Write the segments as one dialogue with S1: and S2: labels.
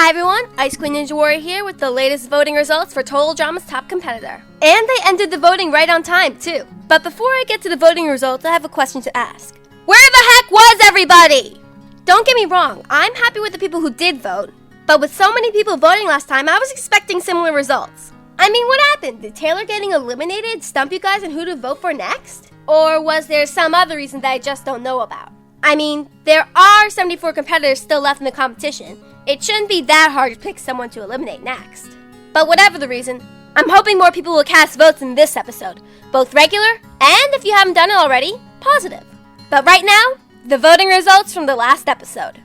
S1: Hi everyone, Icequeen Ninja Warrior here with the latest voting results for Total Drama's top competitor. And they ended the voting right on time, too. But before I get to the voting results, I have a question to ask. Where the heck was everybody? Don't get me wrong, I'm happy with the people who did vote. But with so many people voting last time, I was expecting similar results. I mean, what happened? Did Taylor getting eliminated stump you guys on who to vote for next? Or was there some other reason that I just don't know about? I mean, there are 74 competitors still left in the competition. It shouldn't be that hard to pick someone to eliminate next. But whatever the reason, I'm hoping more people will cast votes in this episode, both regular and, if you haven't done it already, positive. But right now, the voting results from the last episode.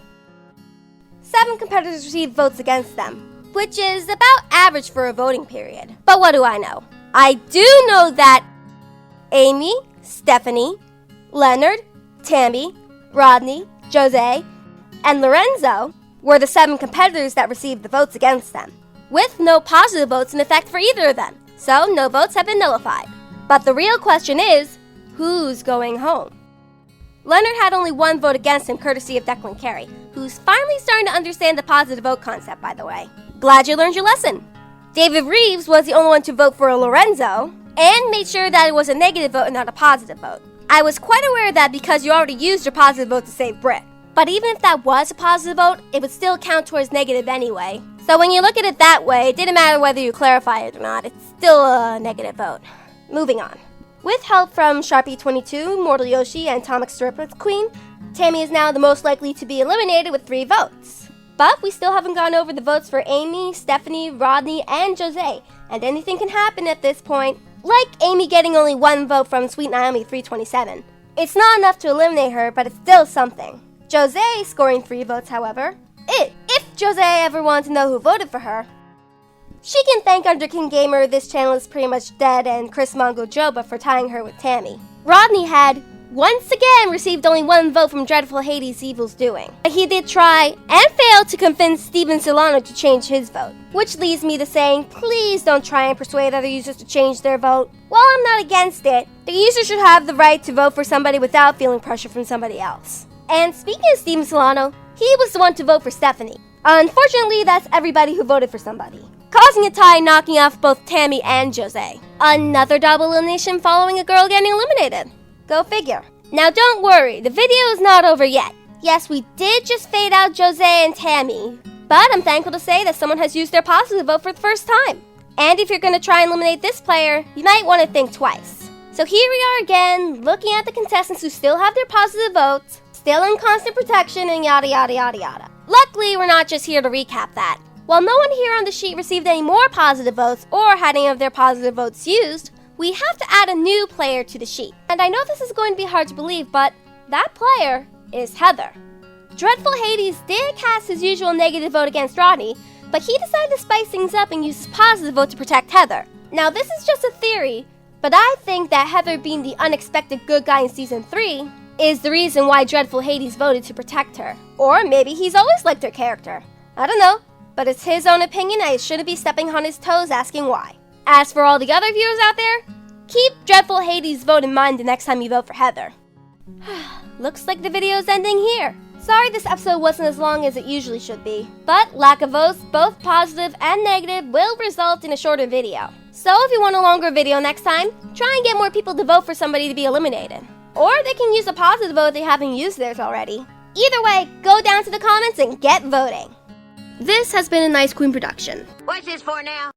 S1: 7 competitors received votes against them, which is about average for a voting period. But what do I know? I do know that Amy, Stephanie, Leonard, Tammy, Rodney, Jose, and Lorenzo were the 7 competitors that received the votes against them, with no positive votes in effect for either of them, so no votes have been nullified. But the real question is, who's going home? Leonard had only 1 vote against him, courtesy of Declan Carey, who's finally starting to understand the positive vote concept, by the way. Glad you learned your lesson. David Reeves was the only one to vote for Lorenzo, and made sure that it was a negative vote and not a positive vote. I was quite aware of that because you already used your positive vote to save Britt. But even if that was a positive vote, it would still count towards negative anyway. So when you look at it that way, it didn't matter whether you clarify it or not, it's still a negative vote. Moving on. With help from Sharpie22, Mortal Yoshi, and Atomic Queen, Tammy is now the most likely to be eliminated with 3 votes. But we still haven't gone over the votes for Amy, Stephanie, Rodney, and Jose, and anything can happen at this point, like Amy getting only 1 vote from Sweet Naomi 327. It's not enough to eliminate her, but it's still something. Jose scoring 3 votes, however. If Jose ever wants to know who voted for her, she can thank Under King Gamer, this channel is pretty much dead, and Chris Mongo Joba for tying her with Tammy. Rodney had, once again, received only 1 vote from Dreadful Hades' Evil's Doing. He did try and failed to convince Steven Solano to change his vote, which leads me to saying, please don't try and persuade other users to change their vote. While I'm not against it, the user should have the right to vote for somebody without feeling pressure from somebody else. And speaking of Steven Solano, he was the one to vote for Stephanie. Unfortunately, that's everybody who voted for somebody, causing a tie, knocking off both Tammy and Jose. Another double elimination following a girl getting eliminated. Go figure. Now don't worry, the video is not over yet. Yes, we did just fade out Jose and Tammy, but I'm thankful to say that someone has used their positive vote for the first time. And if you're going to try and eliminate this player, you might want to think twice. So here we are again, looking at the contestants who still have their positive votes, still in constant protection, and yada yada yada yada. Luckily, we're not just here to recap that. While no one here on the sheet received any more positive votes or had any of their positive votes used, we have to add a new player to the sheet. And I know this is going to be hard to believe, but that player is Heather. Dreadful Hades did cast his usual negative vote against Rodney, but he decided to spice things up and use his positive vote to protect Heather. Now this is just a theory, but I think that Heather being the unexpected good guy in Season 3 is the reason why Dreadful Hades voted to protect her. Or maybe he's always liked her character. I don't know, but it's his own opinion and I shouldn't be stepping on his toes asking why. As for all the other viewers out there, keep Dreadful Hades' vote in mind the next time you vote for Heather. Looks like the video's ending here. Sorry this episode wasn't as long as it usually should be, but lack of votes, both positive and negative, will result in a shorter video. So if you want a longer video next time, try and get more people to vote for somebody to be eliminated. Or they can use a positive vote if they haven't used theirs already. Either way, go down to the comments and get voting. This has been a Icequeen production.
S2: What's this for now?